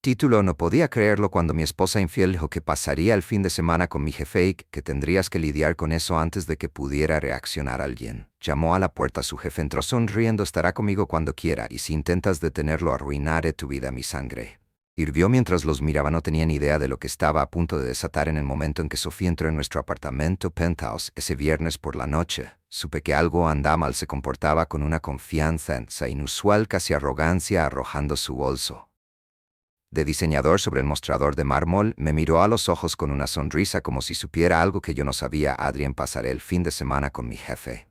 Título: no podía creerlo cuando mi esposa infiel dijo que pasaría el fin de semana con mi jefe y que tendrías que lidiar con eso antes de que pudiera reaccionar alguien. Llamó a la puerta. Su jefe entró sonriendo. Estará conmigo cuando quiera, y si intentas detenerlo arruinaré tu vida. Mi sangre hirvió mientras los miraba. No tenía ni idea de lo que estaba a punto de desatar en el momento en que Sofía entró en nuestro apartamento penthouse ese viernes por la noche. Supe que algo andaba mal. Se comportaba con una confianza inusual, casi arrogancia, arrojando su bolso de diseñador sobre el mostrador de mármol. Me miró a los ojos con una sonrisa como si supiera algo que yo no sabía. Adrián, pasaré el fin de semana con mi jefe.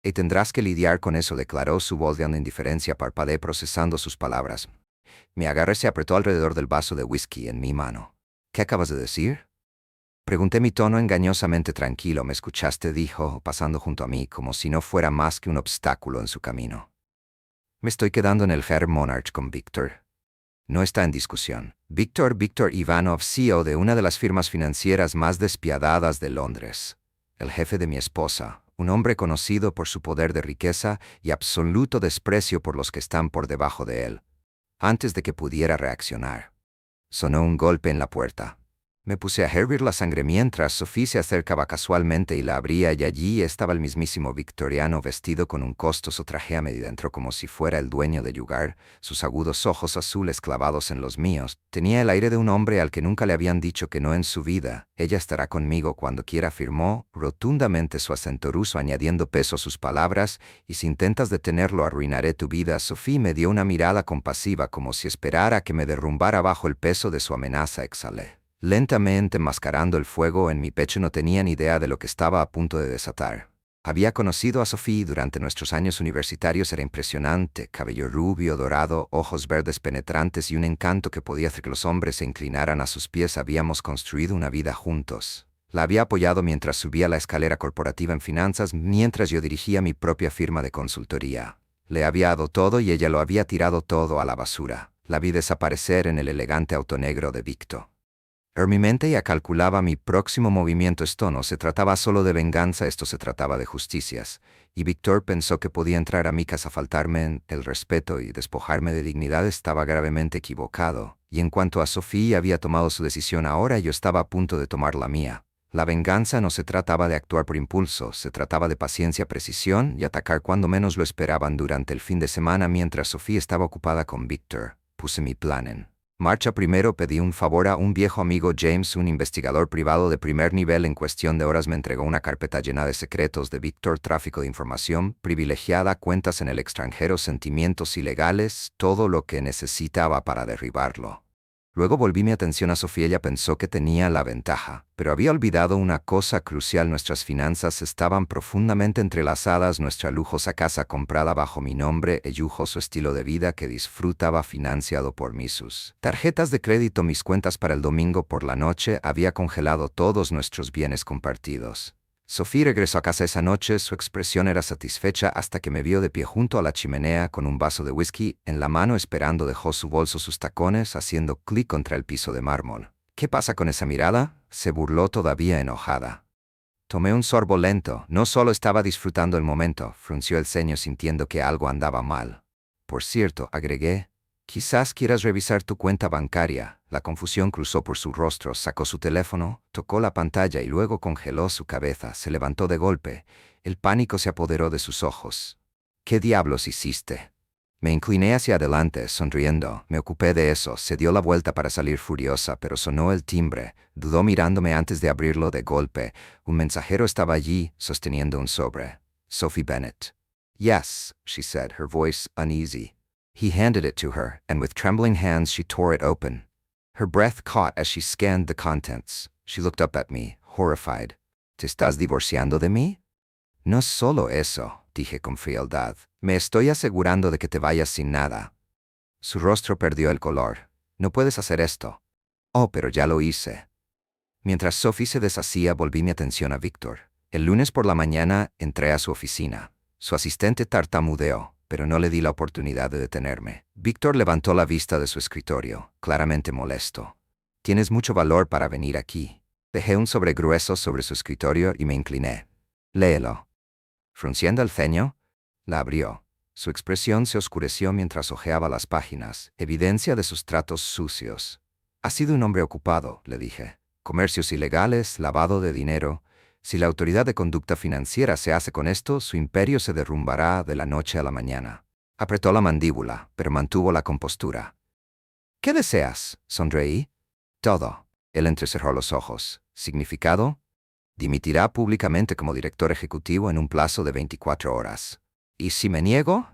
Y tendrás que lidiar con eso, declaró, su voz de una indiferencia. Parpadeé procesando sus palabras. Mi agarre se apretó alrededor del vaso de whisky en mi mano. ¿Qué acabas de decir? Pregunté, mi tono engañosamente tranquilo. ¿Me escuchaste?, dijo, pasando junto a mí como si no fuera más que un obstáculo en su camino. Me estoy quedando en el Fair Monarch con Víctor. No está en discusión. Víctor Ivanov, CEO de una de las firmas financieras más despiadadas de Londres. El jefe de mi esposa, un hombre conocido por su poder de riqueza y absoluto desprecio por los que están por debajo de él. Antes de que pudiera reaccionar, sonó un golpe en la puerta. Me puse a hervir la sangre mientras Sophie se acercaba casualmente y la abría, y allí estaba el mismísimo victoriano vestido con un costoso traje a medida. Entró como si fuera el dueño del lugar, sus agudos ojos azules clavados en los míos. Tenía el aire de un hombre al que nunca le habían dicho que no en su vida. Ella estará conmigo cuando quiera, afirmó rotundamente, su acento ruso añadiendo peso a sus palabras, y si intentas detenerlo arruinaré tu vida. Sophie me dio una mirada compasiva como si esperara que me derrumbara bajo el peso de su amenaza. Exhalé lentamente, enmascarando el fuego en mi pecho. No tenía ni idea de lo que estaba a punto de desatar. Había conocido a Sophie durante nuestros años universitarios. Era impresionante, cabello rubio, dorado, ojos verdes penetrantes y un encanto que podía hacer que los hombres se inclinaran a sus pies. Habíamos construido una vida juntos. La había apoyado mientras subía la escalera corporativa en finanzas, mientras yo dirigía mi propia firma de consultoría. Le había dado todo y ella lo había tirado todo a la basura. La vi desaparecer en el elegante auto negro de Víctor. Mi mente ya calculaba mi próximo movimiento. Esto no se trataba solo de venganza, esto se trataba de justicias. Y Víctor pensó que podía entrar a mi casa, faltarme el respeto y despojarme de dignidad. Estaba gravemente equivocado. Y en cuanto a Sophie, había tomado su decisión. Ahora yo estaba a punto de tomar la mía. La venganza no se trataba de actuar por impulso, se trataba de paciencia, precisión y atacar cuando menos lo esperaban. Durante el fin de semana, mientras Sophie estaba ocupada con Víctor, puse mi plan en marcha. Primero pedí un favor a un viejo amigo, James, un investigador privado de primer nivel. En cuestión de horas me entregó una carpeta llena de secretos de Víctor, tráfico de información privilegiada, cuentas en el extranjero, sentimientos ilegales, todo lo que necesitaba para derribarlo. Luego volví mi atención a Sofía. Ella pensó que tenía la ventaja, pero había olvidado una cosa crucial: nuestras finanzas estaban profundamente entrelazadas. Nuestra lujosa casa comprada bajo mi nombre, el lujoso estilo de vida que disfrutaba financiado por mí, sus tarjetas de crédito, mis cuentas para el domingo por la noche. Había congelado todos nuestros bienes compartidos. Sophie regresó a casa esa noche. Su expresión era satisfecha hasta que me vio de pie junto a la chimenea con un vaso de whisky en la mano esperando. Dejó su bolso, sus tacones, haciendo clic contra el piso de mármol. ¿Qué pasa con esa mirada?, se burló, todavía enojada. Tomé un sorbo lento. No solo estaba disfrutando el momento, frunció el ceño sintiendo que algo andaba mal. Por cierto, agregué, quizás quieras revisar tu cuenta bancaria. La confusión cruzó por su rostro. Sacó su teléfono, tocó la pantalla y luego congeló su cabeza. Se levantó de golpe. El pánico se apoderó de sus ojos. ¿Qué diablos hiciste? Me incliné hacia adelante, sonriendo. Me ocupé de eso. Se dio la vuelta para salir furiosa, pero sonó el timbre. Dudó mirándome antes de abrirlo de golpe. Un mensajero estaba allí, sosteniendo un sobre. Sophie Bennett. Yes, she said, her voice uneasy. He handed it to her, and with trembling hands she tore it open. Her breath caught as she scanned the contents. She looked up at me, horrified. ¿Te estás divorciando de mí? No solo eso, dije con frialdad. Me estoy asegurando de que te vayas sin nada. Su rostro perdió el color. No puedes hacer esto. Oh, pero ya lo hice. Mientras Sophie se deshacía, volví mi atención a Víctor. El lunes por la mañana entré a su oficina. Su asistente tartamudeó, pero no le di la oportunidad de detenerme. Víctor levantó la vista de su escritorio, claramente molesto. Tienes mucho valor para venir aquí. Dejé un sobre grueso sobre su escritorio y me incliné. Léelo. Frunciendo el ceño, la abrió. Su expresión se oscureció mientras hojeaba las páginas, evidencia de sus tratos sucios. Ha sido un hombre ocupado, le dije. Comercios ilegales, lavado de dinero. Si la autoridad de conducta financiera se hace con esto, su imperio se derrumbará de la noche a la mañana. Apretó la mandíbula, pero mantuvo la compostura. ¿Qué deseas? Sonreí. Todo. Él entrecerró los ojos. ¿Significado? Dimitirá públicamente como director ejecutivo en un plazo de 24 horas. ¿Y si me niego?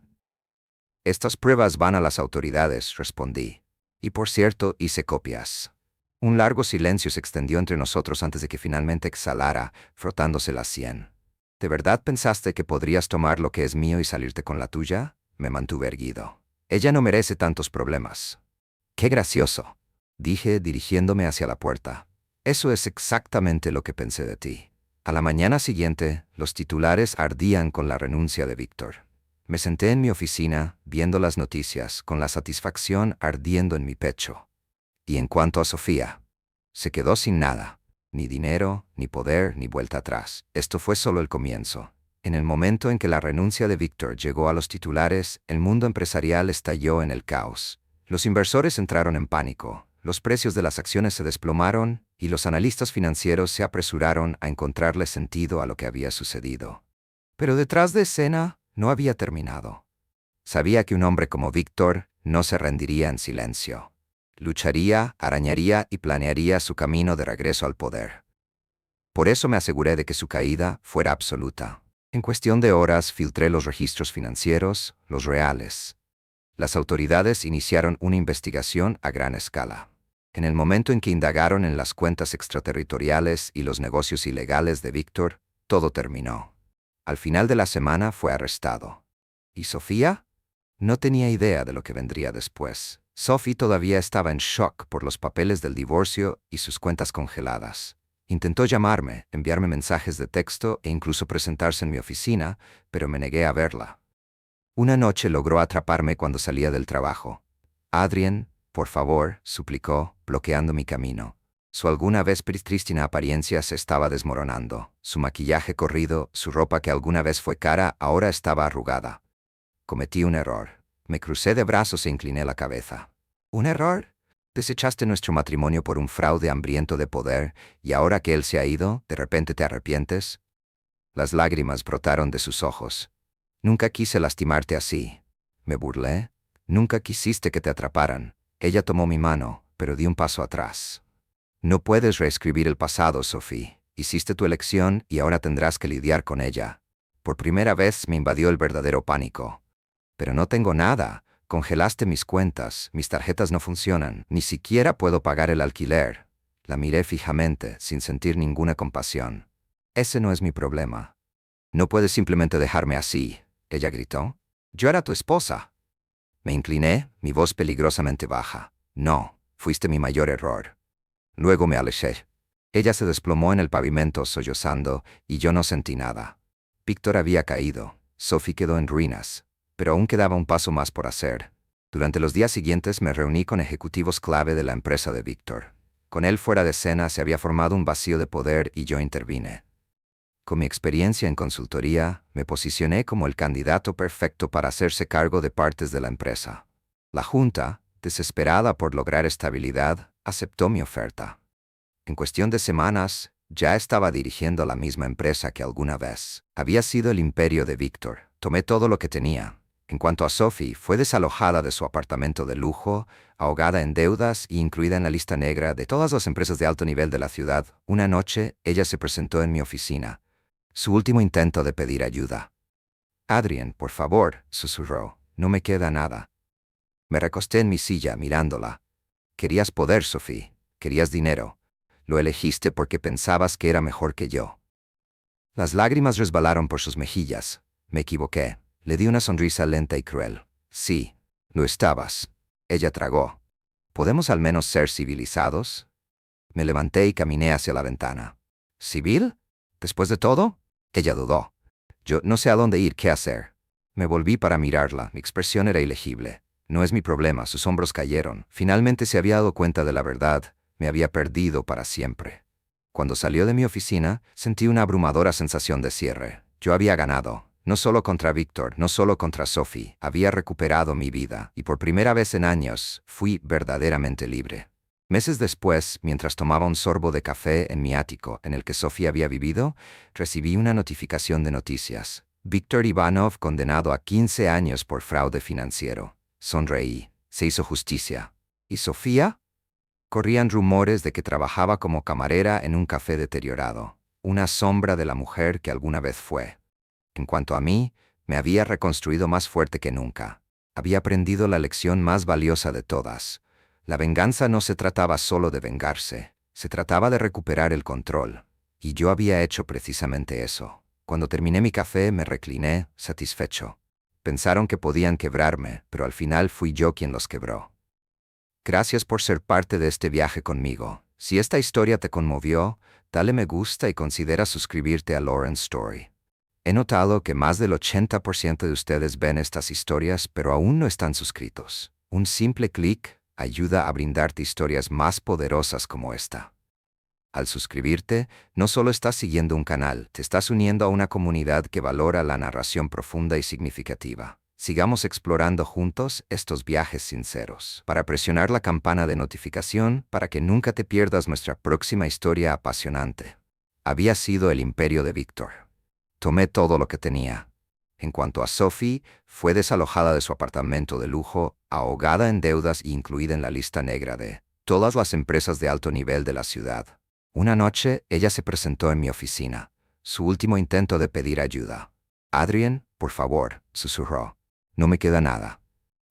Estas pruebas van a las autoridades, respondí. Y por cierto, hice copias. Un largo silencio se extendió entre nosotros antes de que finalmente exhalara, frotándose la sien. ¿De verdad pensaste que podrías tomar lo que es mío y salirte con la tuya? Me mantuve erguido. Ella no merece tantos problemas. ¡Qué gracioso!, dije dirigiéndome hacia la puerta. Eso es exactamente lo que pensé de ti. A la mañana siguiente, los titulares ardían con la renuncia de Víctor. Me senté en mi oficina, viendo las noticias, con la satisfacción ardiendo en mi pecho. Y en cuanto a Sofía, se quedó sin nada. Ni dinero, ni poder, ni vuelta atrás. Esto fue solo el comienzo. En el momento en que la renuncia de Víctor llegó a los titulares, el mundo empresarial estalló en el caos. Los inversores entraron en pánico, los precios de las acciones se desplomaron y los analistas financieros se apresuraron a encontrarle sentido a lo que había sucedido. Pero detrás de escena no había terminado. Sabía que un hombre como Víctor no se rendiría en silencio. Lucharía, arañaría y planearía su camino de regreso al poder. Por eso me aseguré de que su caída fuera absoluta. En cuestión de horas filtré los registros financieros, los reales. Las autoridades iniciaron una investigación a gran escala. En el momento en que indagaron en las cuentas extraterritoriales y los negocios ilegales de Víctor, todo terminó. Al final de la semana fue arrestado. ¿Y Sofía? No tenía idea de lo que vendría después. Sophie todavía estaba en shock por los papeles del divorcio y sus cuentas congeladas. Intentó llamarme, enviarme mensajes de texto e incluso presentarse en mi oficina, pero me negué a verla. Una noche logró atraparme cuando salía del trabajo. «Adrien, por favor», suplicó, bloqueando mi camino. Su alguna vez prístina apariencia se estaba desmoronando. Su maquillaje corrido, su ropa que alguna vez fue cara, ahora estaba arrugada. Cometí un error. Me crucé de brazos e incliné la cabeza. ¿Un error? Desechaste nuestro matrimonio por un fraude hambriento de poder, y ahora que él se ha ido, ¿de repente te arrepientes? Las lágrimas brotaron de sus ojos. Nunca quise lastimarte así. Me burlé. Nunca quisiste que te atraparan. Ella tomó mi mano, pero di un paso atrás. No puedes reescribir el pasado, Sophie. Hiciste tu elección y ahora tendrás que lidiar con ella. Por primera vez me invadió el verdadero pánico. Pero no tengo nada. Congelaste mis cuentas, mis tarjetas no funcionan, ni siquiera puedo pagar el alquiler. La miré fijamente, sin sentir ninguna compasión. Ese no es mi problema. No puedes simplemente dejarme así, ella gritó. Yo era tu esposa. Me incliné, mi voz peligrosamente baja. No, fuiste mi mayor error. Luego me alejé. Ella se desplomó en el pavimento sollozando y yo no sentí nada. Víctor había caído, Sophie quedó en ruinas. Pero aún quedaba un paso más por hacer. Durante los días siguientes me reuní con ejecutivos clave de la empresa de Víctor. Con él fuera de escena se había formado un vacío de poder y yo intervine. Con mi experiencia en consultoría, me posicioné como el candidato perfecto para hacerse cargo de partes de la empresa. La junta, desesperada por lograr estabilidad, aceptó mi oferta. En cuestión de semanas, ya estaba dirigiendo la misma empresa que alguna vez había sido el imperio de Víctor. Tomé todo lo que tenía. En cuanto a Sophie, fue desalojada de su apartamento de lujo, ahogada en deudas y incluida en la lista negra de todas las empresas de alto nivel de la ciudad. Una noche, ella se presentó en mi oficina. Su último intento de pedir ayuda. «Adrien, por favor», susurró, «no me queda nada». Me recosté en mi silla mirándola. Querías poder, Sophie. Querías dinero. Lo elegiste porque pensabas que era mejor que yo. Las lágrimas resbalaron por sus mejillas. Me equivoqué. Le di una sonrisa lenta y cruel. Sí, lo estabas. Ella tragó. ¿Podemos al menos ser civilizados? Me levanté y caminé hacia la ventana. ¿Civil? ¿Después de todo? Ella dudó. Yo no sé a dónde ir, qué hacer. Me volví para mirarla. Mi expresión era ilegible. No es mi problema, sus hombros cayeron. Finalmente se había dado cuenta de la verdad. Me había perdido para siempre. Cuando salió de mi oficina, sentí una abrumadora sensación de cierre. Yo había ganado. No solo contra Víctor, no solo contra Sophie, había recuperado mi vida, y por primera vez en años fui verdaderamente libre. Meses después, mientras tomaba un sorbo de café en mi ático en el que Sophie había vivido, recibí una notificación de noticias. Víctor Ivanov condenado a 15 años por fraude financiero. Sonreí. Se hizo justicia. ¿Y Sofía? Corrían rumores de que trabajaba como camarera en un café deteriorado, una sombra de la mujer que alguna vez fue. En cuanto a mí, me había reconstruido más fuerte que nunca. Había aprendido la lección más valiosa de todas. La venganza no se trataba solo de vengarse, se trataba de recuperar el control. Y yo había hecho precisamente eso. Cuando terminé mi café me recliné, satisfecho. Pensaron que podían quebrarme, pero al final fui yo quien los quebró. Gracias por ser parte de este viaje conmigo. Si esta historia te conmovió, dale me gusta y considera suscribirte a Lauren's Story. He notado que más del 80% de ustedes ven estas historias, pero aún no están suscritos. Un simple clic ayuda a brindarte historias más poderosas como esta. Al suscribirte, no solo estás siguiendo un canal, te estás uniendo a una comunidad que valora la narración profunda y significativa. Sigamos explorando juntos estos viajes sinceros. Para presionar la campana de notificación para que nunca te pierdas nuestra próxima historia apasionante. Había sido el imperio de Víctor. Tomé todo lo que tenía. En cuanto a Sophie, fue desalojada de su apartamento de lujo, ahogada en deudas e incluida en la lista negra de todas las empresas de alto nivel de la ciudad. Una noche, ella se presentó en mi oficina, su último intento de pedir ayuda. «Adrien, por favor», susurró. «No me queda nada».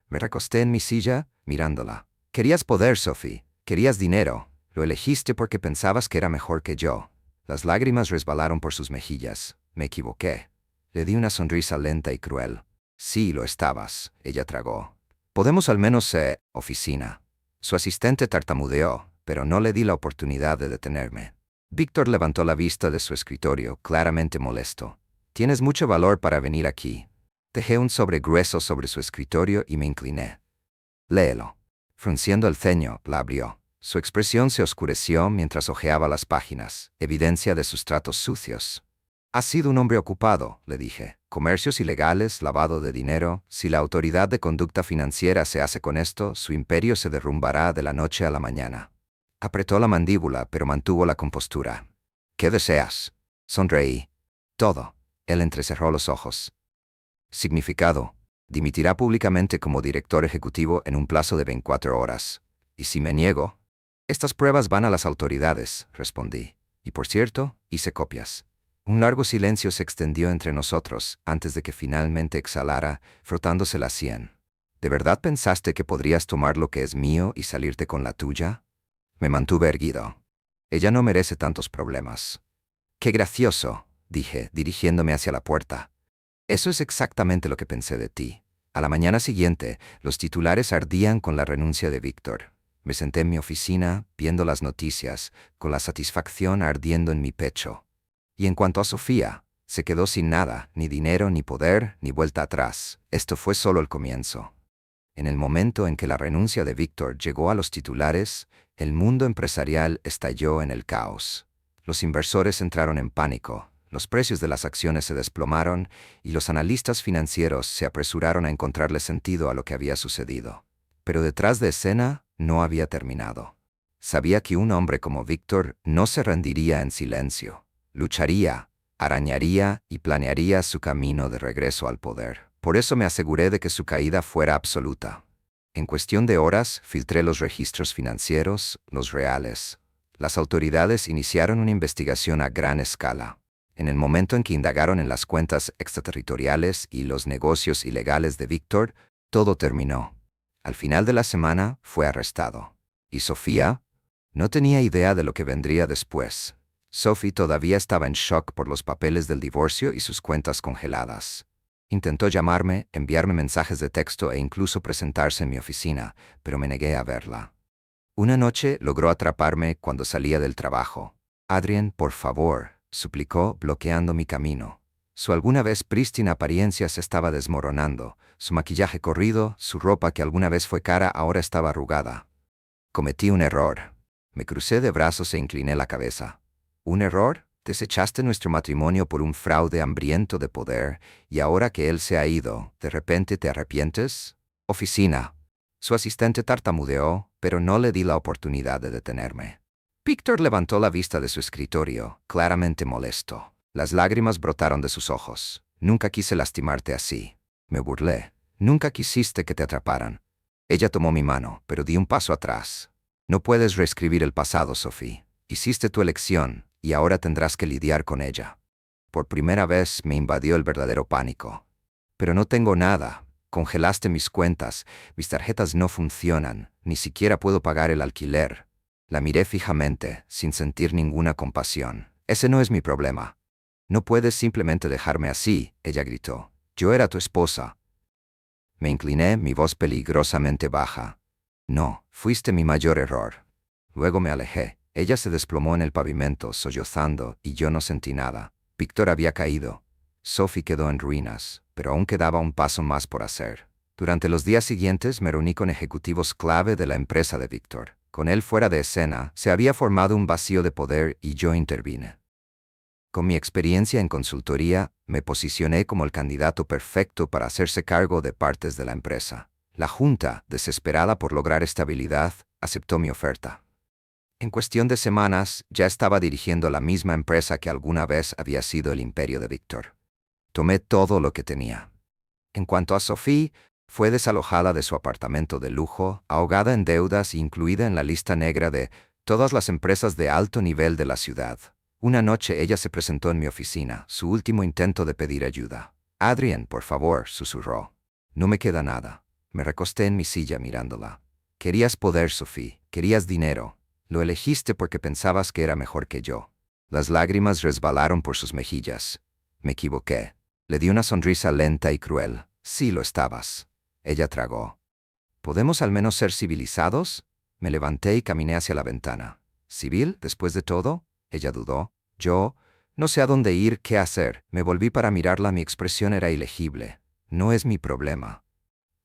Me recosté en mi silla, mirándola. «Querías poder, Sophie. Querías dinero. Lo elegiste porque pensabas que era mejor que yo». Las lágrimas resbalaron por sus mejillas. Me equivoqué. Le di una sonrisa lenta y cruel. «Sí, lo estabas», ella tragó. «Podemos al menos, oficina». Su asistente tartamudeó, pero no le di la oportunidad de detenerme. Víctor levantó la vista de su escritorio, claramente molesto. «Tienes mucho valor para venir aquí». Dejé un sobre grueso sobre su escritorio y me incliné. «Léelo». Frunciendo el ceño, la abrió. Su expresión se oscureció mientras hojeaba las páginas, evidencia de sus tratos sucios. «Has sido un hombre ocupado», le dije. «Comercios ilegales, lavado de dinero. Si la autoridad de conducta financiera se hace con esto, su imperio se derrumbará de la noche a la mañana». Apretó la mandíbula, pero mantuvo la compostura. «¿Qué deseas?» Sonreí. «Todo». Él entrecerró los ojos. «Significado. Dimitirá públicamente como director ejecutivo en un plazo de 24 horas. ¿Y si me niego?» «Estas pruebas van a las autoridades», respondí. «Y por cierto, hice copias». Un largo silencio se extendió entre nosotros antes de que finalmente exhalara, frotándose la sien. «¿De verdad pensaste que podrías tomar lo que es mío y salirte con la tuya?» Me mantuve erguido. «Ella no merece tantos problemas». «Qué gracioso», dije, dirigiéndome hacia la puerta. «Eso es exactamente lo que pensé de ti». A la mañana siguiente, los titulares ardían con la renuncia de Víctor. Me senté en mi oficina, viendo las noticias, con la satisfacción ardiendo en mi pecho. Y en cuanto a Sofía, se quedó sin nada, ni dinero, ni poder, ni vuelta atrás. Esto fue solo el comienzo. En el momento en que la renuncia de Víctor llegó a los titulares, el mundo empresarial estalló en el caos. Los inversores entraron en pánico, los precios de las acciones se desplomaron y los analistas financieros se apresuraron a encontrarle sentido a lo que había sucedido. Pero detrás de escena no había terminado. Sabía que un hombre como Víctor no se rendiría en silencio. Lucharía, arañaría y planearía su camino de regreso al poder. Por eso me aseguré de que su caída fuera absoluta. En cuestión de horas, filtré los registros financieros, los reales. Las autoridades iniciaron una investigación a gran escala. En el momento en que indagaron en las cuentas extraterritoriales y los negocios ilegales de Víctor, todo terminó. Al final de la semana, fue arrestado. ¿Y Sofía? No tenía idea de lo que vendría después. Sophie todavía estaba en shock por los papeles del divorcio y sus cuentas congeladas. Intentó llamarme, enviarme mensajes de texto e incluso presentarse en mi oficina, pero me negué a verla. Una noche logró atraparme cuando salía del trabajo. «Adrien, por favor», suplicó, bloqueando mi camino. Su alguna vez prístina apariencia se estaba desmoronando, su maquillaje corrido, su ropa que alguna vez fue cara ahora estaba arrugada. Cometí un error. Me crucé de brazos e incliné la cabeza. ¿Un error? Desechaste nuestro matrimonio por un fraude hambriento de poder, y ahora que él se ha ido, ¿de repente te arrepientes? Oficina. Su asistente tartamudeó, pero no le di la oportunidad de detenerme. Víctor levantó la vista de su escritorio, claramente molesto. Las lágrimas brotaron de sus ojos. Nunca quise lastimarte así. Me burlé. Nunca quisiste que te atraparan. Ella tomó mi mano, pero di un paso atrás. No puedes reescribir el pasado, Sophie. Hiciste tu elección, y ahora tendrás que lidiar con ella. Por primera vez me invadió el verdadero pánico. Pero no tengo nada. Congelaste mis cuentas, mis tarjetas no funcionan, ni siquiera puedo pagar el alquiler. La miré fijamente, sin sentir ninguna compasión. Ese no es mi problema. No puedes simplemente dejarme así, ella gritó. Yo era tu esposa. Me incliné, mi voz peligrosamente baja. No, fuiste mi mayor error. Luego me alejé. Ella se desplomó en el pavimento, sollozando, y yo no sentí nada. Víctor había caído. Sophie quedó en ruinas, pero aún quedaba un paso más por hacer. Durante los días siguientes me reuní con ejecutivos clave de la empresa de Víctor. Con él fuera de escena, se había formado un vacío de poder y yo intervine. Con mi experiencia en consultoría, me posicioné como el candidato perfecto para hacerse cargo de partes de la empresa. La junta, desesperada por lograr estabilidad, aceptó mi oferta. En cuestión de semanas, ya estaba dirigiendo la misma empresa que alguna vez había sido el imperio de Víctor. Tomé todo lo que tenía. En cuanto a Sophie, fue desalojada de su apartamento de lujo, ahogada en deudas e incluida en la lista negra de todas las empresas de alto nivel de la ciudad. Una noche ella se presentó en mi oficina, su último intento de pedir ayuda. Adrian, por favor, susurró. No me queda nada. Me recosté en mi silla mirándola. Querías poder, Sophie, querías dinero. Lo elegiste porque pensabas que era mejor que yo. Las lágrimas resbalaron por sus mejillas. Me equivoqué. Le di una sonrisa lenta y cruel. Sí lo estabas. Ella tragó. ¿Podemos al menos ser civilizados? Me levanté y caminé hacia la ventana. ¿Civil, después de todo? Ella dudó. Yo, no sé a dónde ir, qué hacer. Me volví para mirarla, mi expresión era ilegible. No es mi problema.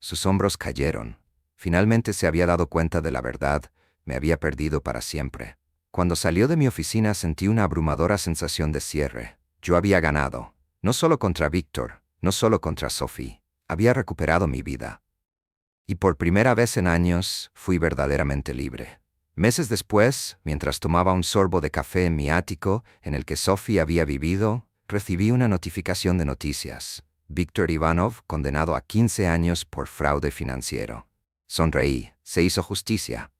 Sus hombros cayeron. Finalmente se había dado cuenta de la verdad. Me había perdido para siempre. Cuando salió de mi oficina sentí una abrumadora sensación de cierre. Yo había ganado. No solo contra Víctor, no solo contra Sophie. Había recuperado mi vida. Y por primera vez en años, fui verdaderamente libre. Meses después, mientras tomaba un sorbo de café en mi ático, en el que Sophie había vivido, recibí una notificación de noticias. Víctor Ivanov condenado a 15 años por fraude financiero. Sonreí. Se hizo justicia.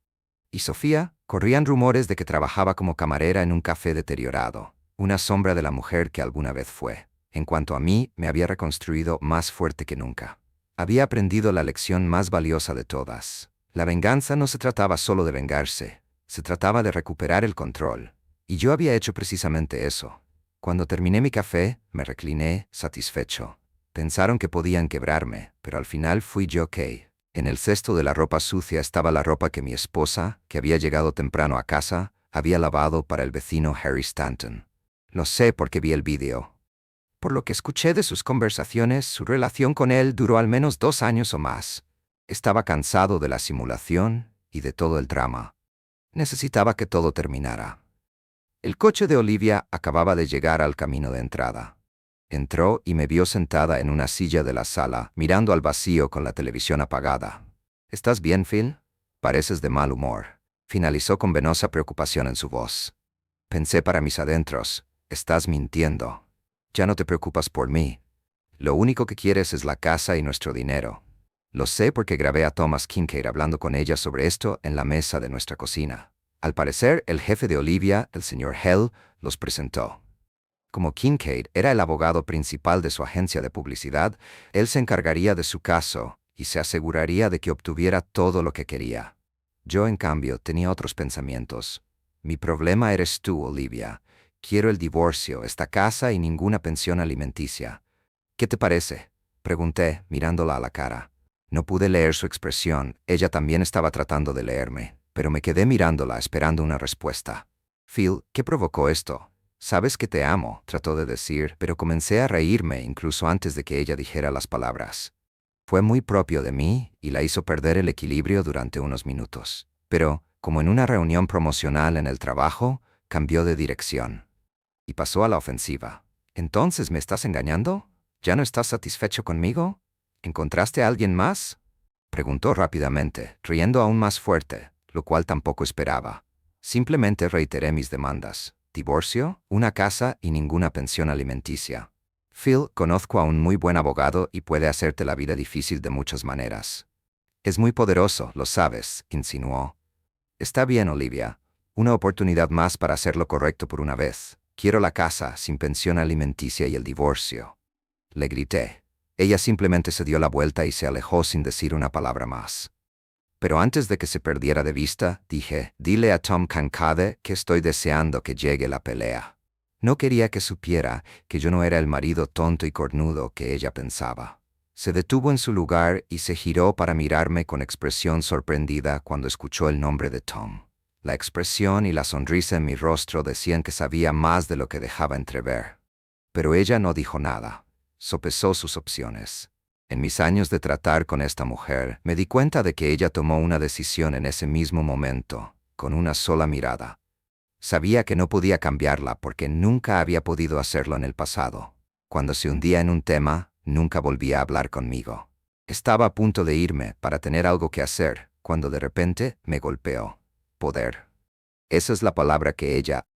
¿Y Sofía? Corrían rumores de que trabajaba como camarera en un café deteriorado, una sombra de la mujer que alguna vez fue. En cuanto a mí, me había reconstruido más fuerte que nunca. Había aprendido la lección más valiosa de todas. La venganza no se trataba solo de vengarse, se trataba de recuperar el control. Y yo había hecho precisamente eso. Cuando terminé mi café, me recliné, satisfecho. Pensaron que podían quebrarme, pero al final fui yo que... En el cesto de la ropa sucia estaba la ropa que mi esposa, que había llegado temprano a casa, había lavado para el vecino Harry Stanton. Lo sé porque vi el vídeo. Por lo que escuché de sus conversaciones, su relación con él duró al menos 2 años o más. Estaba cansado de la simulación y de todo el drama. Necesitaba que todo terminara. El coche de Olivia acababa de llegar al camino de entrada. Entró y me vio sentada en una silla de la sala, mirando al vacío con la televisión apagada. ¿Estás bien, Phil? Pareces de mal humor. Finalizó con venosa preocupación en su voz. Pensé para mis adentros, estás mintiendo. Ya no te preocupas por mí. Lo único que quieres es la casa y nuestro dinero. Lo sé porque grabé a Thomas Kincaid hablando con ella sobre esto en la mesa de nuestra cocina. Al parecer, el jefe de Olivia, el señor Hell, los presentó. Como Kincaid era el abogado principal de su agencia de publicidad, él se encargaría de su caso y se aseguraría de que obtuviera todo lo que quería. Yo, en cambio, tenía otros pensamientos. Mi problema eres tú, Olivia. Quiero el divorcio, esta casa y ninguna pensión alimenticia. ¿Qué te parece? Pregunté, mirándola a la cara. No pude leer su expresión, ella también estaba tratando de leerme, pero me quedé mirándola esperando una respuesta. Phil, ¿qué provocó esto? Sabes que te amo, trató de decir, pero comencé a reírme incluso antes de que ella dijera las palabras. Fue muy propio de mí y la hizo perder el equilibrio durante unos minutos. Pero, como en una reunión promocional en el trabajo, cambió de dirección. y pasó a la ofensiva. ¿Entonces me estás engañando? ¿Ya no estás satisfecho conmigo? ¿Encontraste a alguien más? Preguntó rápidamente, riendo aún más fuerte, lo cual tampoco esperaba. Simplemente reiteré mis demandas. Divorcio, una casa y ninguna pensión alimenticia. Phil, conozco a un muy buen abogado y puede hacerte la vida difícil de muchas maneras. Es muy poderoso, lo sabes, insinuó. Está bien, Olivia. Una oportunidad más para hacer lo correcto por una vez. Quiero la casa, sin pensión alimenticia y el divorcio. Le grité. Ella simplemente se dio la vuelta y se alejó sin decir una palabra más. Pero antes de que se perdiera de vista, dije, dile a Tom Kankade que estoy deseando que llegue la pelea. No quería que supiera que yo no era el marido tonto y cornudo que ella pensaba. Se detuvo en su lugar y se giró para mirarme con expresión sorprendida cuando escuchó el nombre de Tom. La expresión y la sonrisa en mi rostro decían que sabía más de lo que dejaba entrever. Pero ella no dijo nada. Sopesó sus opciones. En mis años de tratar con esta mujer, me di cuenta de que ella tomó una decisión en ese mismo momento, con una sola mirada. Sabía que no podía cambiarla porque nunca había podido hacerlo en el pasado. Cuando se hundía en un tema, nunca volvía a hablar conmigo. Estaba a punto de irme para tener algo que hacer, cuando de repente me golpeó. Poder. Esa es la palabra que ella